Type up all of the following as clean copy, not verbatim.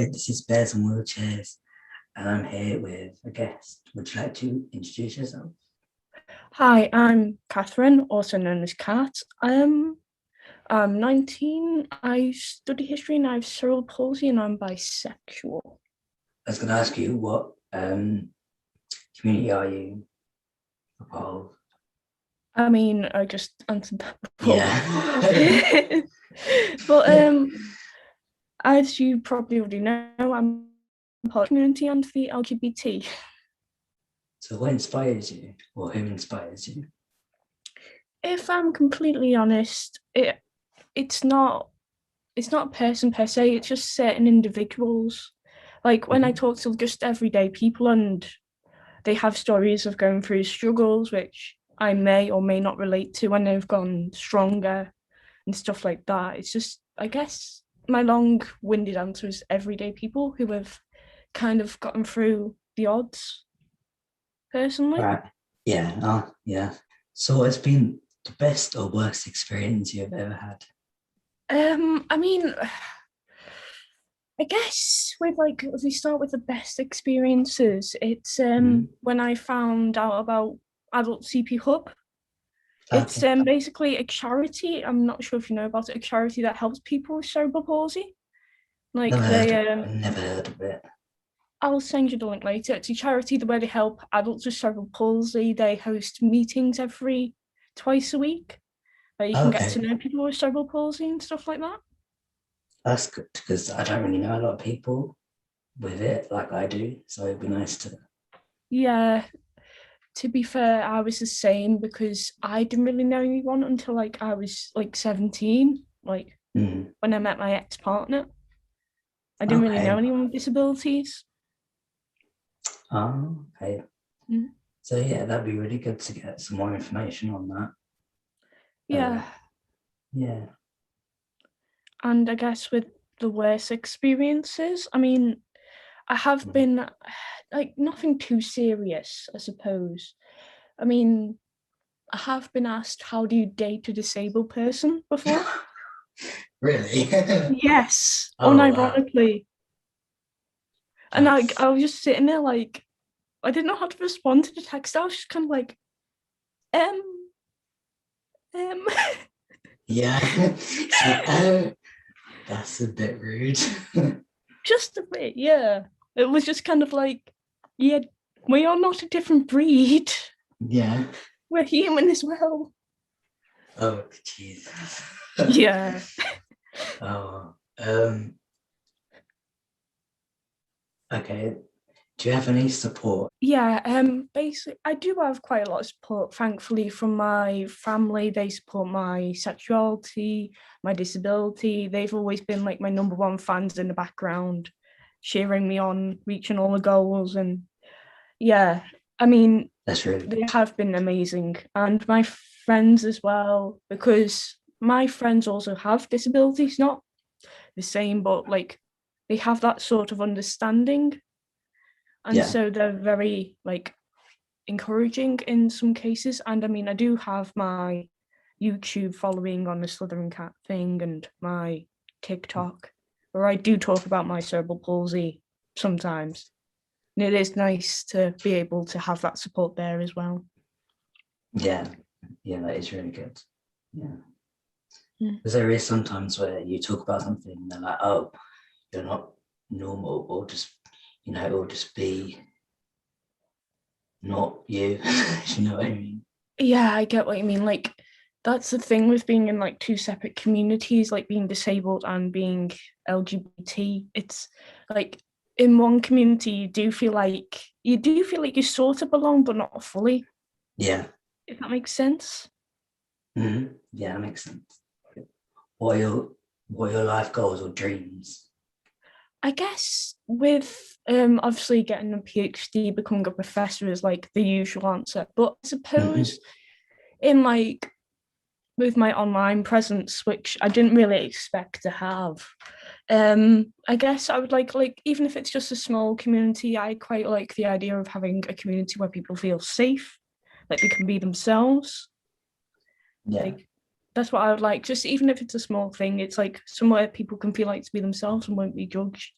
this is Bears and Wheelchairs, and I'm here with a guest. Would you like to introduce yourself? Hi, I'm Catherine, also known as Cat. I'm 19. I study history and I have cerebral palsy and I'm bisexual. I was going to ask you what community are you a part of? I mean, I just answered that before. Yeah. But as you probably already know, I'm part of the community and the LGBT. So what inspires you, or who inspires you? If I'm completely honest, it's not a person per se, it's just certain individuals. Like when I talk to just everyday people and they have stories of going through struggles, which I may or may not relate to when they've gone stronger and stuff like that. It's just, I guess, my long-winded answer is everyday people who have kind of gotten through the odds, personally. Right. Yeah. Oh, yeah. So what's been the best or worst experience you've ever had? I mean, I guess with if we start with the best experiences, it's when I found out about Adult CP Hub. It's Okay. basically a charity. I'm not sure if you know about it. A charity that helps people with cerebral palsy. Like Never heard of it. I'll send you the link later. It's a charity where they help adults with cerebral palsy. They host meetings twice a week, where you can get to Okay. know people with cerebral palsy and stuff like that. That's good because I don't really know a lot of people with it like I do. So it'd be nice to. Yeah, to be fair, I was the same because I didn't really know anyone until I was 17, when I met my ex-partner. I didn't really know Okay. anyone with disabilities. Oh, okay. Mm. So yeah, that'd be really good to get some more information on that. Yeah. Yeah. And I guess with the worst experiences, I mean, I have been nothing too serious, I suppose. I mean, I have been asked, how do you date a disabled person before? Really? Yes, Oh wow. unironically. And That's I was just sitting there I didn't know how to respond to the text. I was just kind of um, um. yeah. So, that's a bit rude. Just a bit, yeah. It was just kind of yeah, we are not a different breed. Yeah. We're human as well. Oh Jesus. Yeah. Oh. Okay. Do you have any support? Yeah, basically I do have quite a lot of support, thankfully, from my family. They support my sexuality, my disability. They've always been my number one fans in the background, cheering me on, reaching all the goals. And yeah, I mean, That's really they good. have been amazing. And my friends as well, because my friends also have disabilities, not the same, but they have that sort of understanding. And Yeah. so they're very encouraging in some cases. And I mean, I do have my YouTube following on the Slithering Cat thing and my TikTok, where I do talk about my cerebral palsy sometimes. And it is nice to be able to have that support there as well. Yeah. Yeah, that is really good. Yeah. Mm. Because there is sometimes where you talk about something and they're like, oh, you're not normal, or just, it'll just be not you. You know what I mean? Yeah, I get what you mean. That's the thing with being in two separate communities, being disabled and being LGBT. It's in one community you do feel like you sort of belong, but not fully, Yeah. if that makes sense. Yeah, that makes sense. What are your life goals or dreams? I guess with obviously getting a PhD, becoming a professor is the usual answer. But I suppose in with my online presence, which I didn't really expect to have. I guess I would like even if it's just a small community, I quite like the idea of having a community where people feel safe, they can be themselves. Yeah. Like that's what I would like. Just even if it's a small thing, it's somewhere people can feel to be themselves and won't be judged.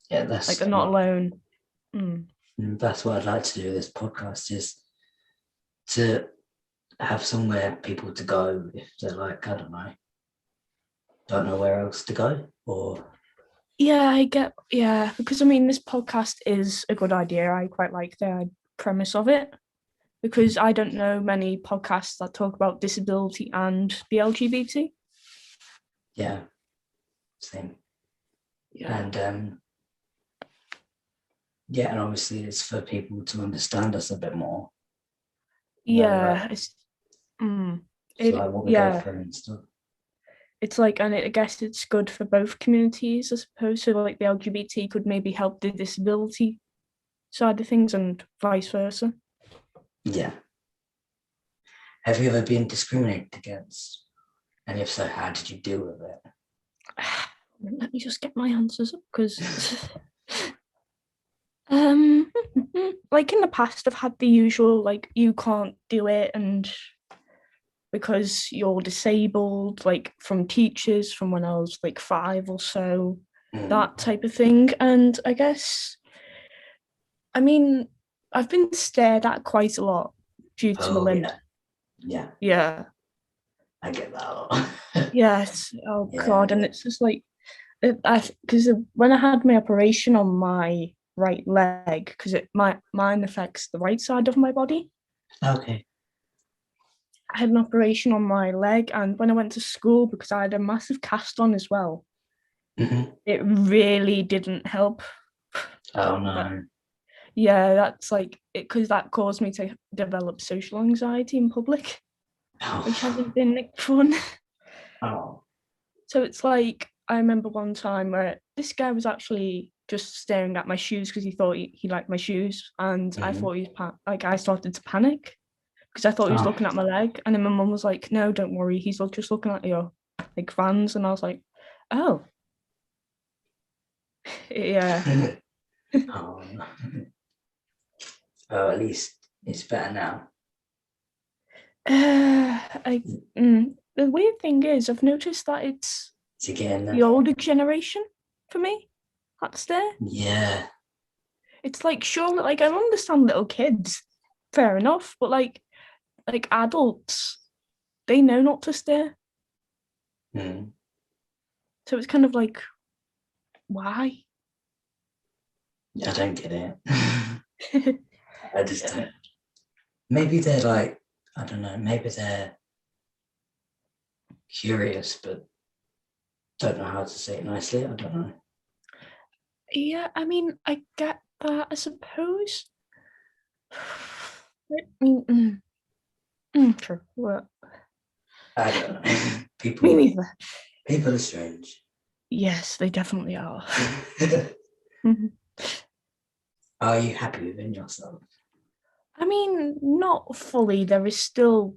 Yeah, like they're not alone. Mm. that's what I'd like to do with this podcast, is to have somewhere people to go if they're like, I don't know where else to go, or Because I mean, this podcast is a good idea. I quite like the premise of it, because I don't know many podcasts that talk about disability and the LGBT. yeah, same. Yeah. And yeah, and obviously it's for people to understand us a bit more. Yeah. Like, It's, so like what we go yeah. through and stuff. It's like, and I guess it's good for both communities, I suppose. So like the LGBT could maybe help the disability side of things and vice versa. Yeah. Have you ever been discriminated against? And if so, how did you deal with it? Let me just get my answers up, because um like in the past I've had the usual, like, you can't do it, and because you're disabled, like from teachers from when I was like 5 or so, that type of thing. And I guess, I mean, I've been stared at quite a lot due to my Oh limp. yeah, Yeah. I get that a lot. Yes. Oh Yeah. God. And it's just like, because when I had my operation on my right leg, because mine affects the right side of my body. Okay. I had an operation on my leg, and when I went to school, because I had a massive cast on as well, it really didn't help. Oh But no. yeah, that's like it, because that caused me to develop social anxiety in public, which Oh. hasn't been like fun. Oh. So it's like, I remember one time where this guy was actually just staring at my shoes because he thought he liked my shoes, and I thought he was like, I started to panic because I thought he was Oh. looking at my leg, and then my mum was like, "No, don't worry, he's just looking at your like Vans," and I was like, "Oh, yeah." Oh no. Oh, at least it's better now. The weird thing is, I've noticed that it's It's again the older generation for me that's there. Yeah. It's like, sure, like I understand little kids, fair enough, but like adults, they know not to stare. So it's kind of like, why? I don't get it. I just don't. Maybe they're like, I don't know, maybe they're curious, but don't know how to say it nicely. I don't know. Yeah, I mean, I get that, I suppose. Mm, true. Well, I don't know. me People neither. people are strange. Yes, they definitely are. Are you happy within yourself? I mean, not fully. There is still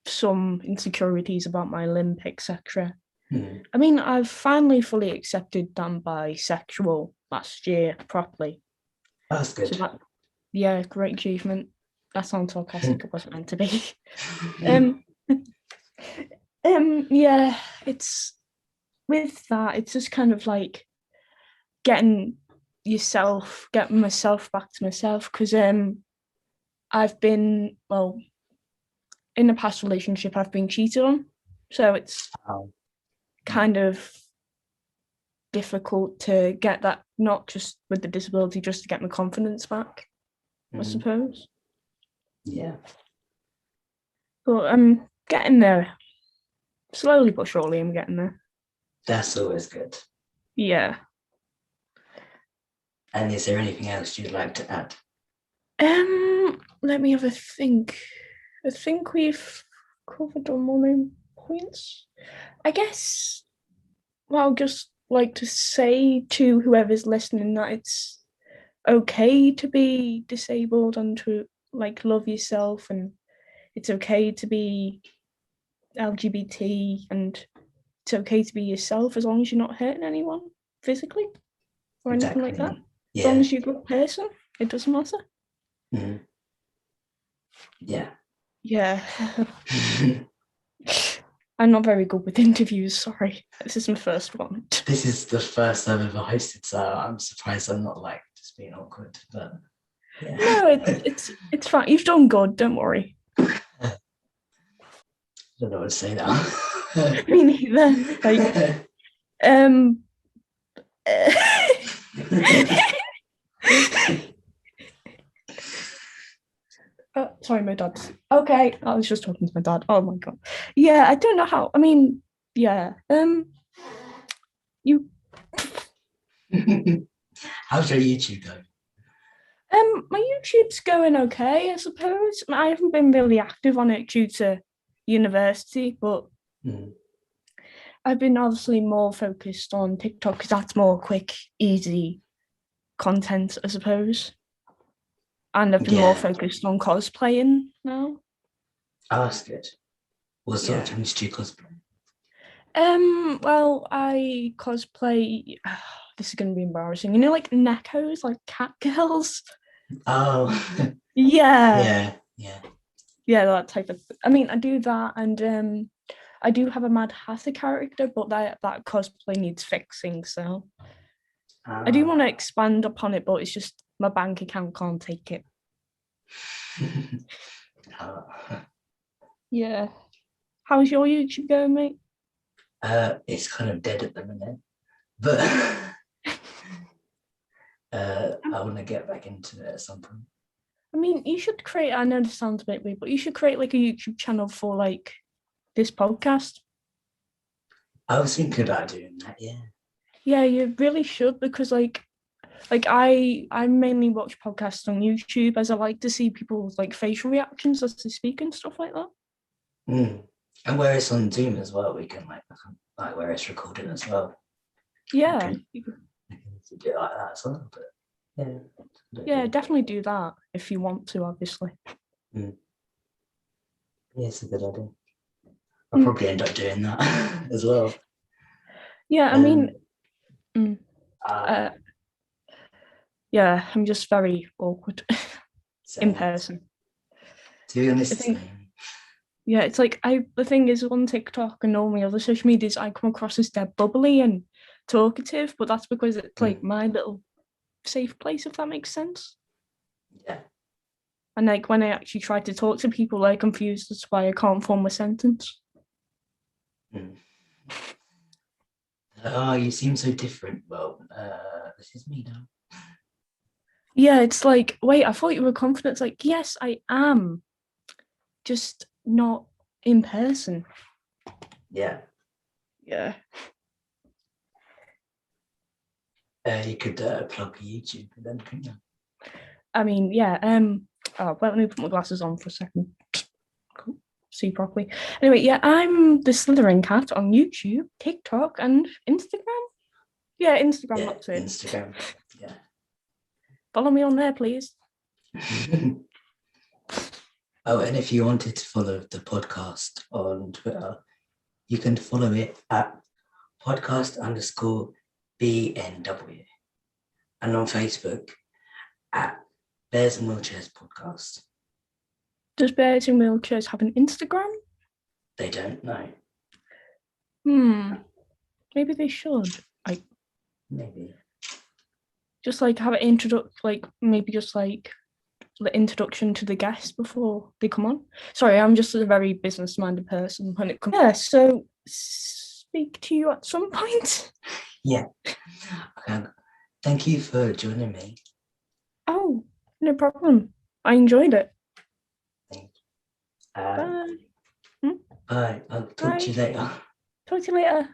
some insecurities about my limp, etc. I mean, I've finally fully accepted that I'm bisexual last year properly. That's good. So that, yeah, great achievement. That sounds sarcastic. It wasn't meant to be. um, yeah, it's with that. It's just kind of like getting myself back to myself, because I've been, well, in a past relationship I've been cheated on, so it's kind of difficult to get that, not just with the disability, just to get my confidence back, I suppose. Yeah. But I'm getting there. Slowly but surely I'm getting there. That's always good. Yeah. And is there anything else you'd like to add? Let me have a think. I think we've covered all my main points. I guess what I'll just like to say to whoever's listening, that it's okay to be disabled and to like love yourself, and it's okay to be LGBT, and it's okay to be yourself as long as you're not hurting anyone physically or anything like that. Yeah. As long as you're a good person, it doesn't matter. Yeah. Yeah. I'm not very good with interviews, sorry. This is my first one. This is the first I've ever hosted, so I'm surprised I'm not like just being awkward. But yeah. No, it's fine. You've done good, don't worry. I don't know what to say now. Me neither. Like, oh, sorry, my dad's okay. I was just talking to my dad. Oh my god. Yeah, I don't know how. I mean, yeah. You How's your YouTube going? my YouTube's going okay, I suppose. I haven't been really active on it due to university, but Mm. I've been obviously more focused on TikTok because that's more quick, easy content, I suppose. And I've been more Yeah. focused on cosplaying now. Oh, that's good. What sort of Yeah. things do you cosplay? Well, I cosplay. This is gonna be embarrassing. You know, like Neckos, like cat girls. Oh, Yeah, yeah. that type of. I mean, I do that, and I do have a Mad Hatter character, but that cosplay needs fixing. So I do want to expand upon it, but it's just my bank account can't take it. Yeah. How's your YouTube going, mate? It's kind of dead at the minute, but I want to get back into it at some point. I mean, you should create. I know this sounds a bit weird, but you should create like a YouTube channel for like this podcast. I was thinking about doing that, yeah. Yeah, you really should because I mainly watch podcasts on YouTube as I like to see people's like facial reactions as they speak and stuff like that. Mm. And where it's on Zoom as well, we can like where it's recorded as well. Yeah. We can do it like that as well. But Yeah, definitely do that if you want to, obviously. Yeah, it's a good idea. I'll probably end up doing that as well. Yeah, I mean, yeah, I'm just very awkward in person. To be honest, yeah, it's like the thing is on TikTok and all my other social medias, I come across as dead bubbly and talkative, but that's because it's like my little safe place, if that makes sense. Yeah. And like when I actually try to talk to people, they're confused as to why I can't form a sentence. Oh, you seem so different. Well, this is me now. Yeah, it's like, wait, I thought you were confident. It's like, yes, I am. Just not in person. Yeah. Yeah. You could plug YouTube then, couldn't you? I mean, yeah. Oh, well, let me put my glasses on for a second. Cool. See properly. Anyway, yeah, I'm the Slithering Cat on YouTube, TikTok, and Instagram. Yeah, Instagram. Yeah, That's it. Instagram. Yeah. Follow me on there, please. Oh, and if you wanted to follow the podcast on Twitter, you can follow it at podcast_BNW. And on Facebook at Bears and Wheelchairs Podcast. Does Bears in Wheelchairs have an Instagram? They don't know. Maybe they should. Maybe. Just like have an introduction, like maybe just like the introduction to the guests before they come on. Sorry, I'm just a very business-minded person when it comes. Yeah, so speak to you at some point. Yeah. Okay. Thank you for joining me. Oh, no problem. I enjoyed it. Thank you. Bye. Bye. I'll talk to you later. Talk to you later.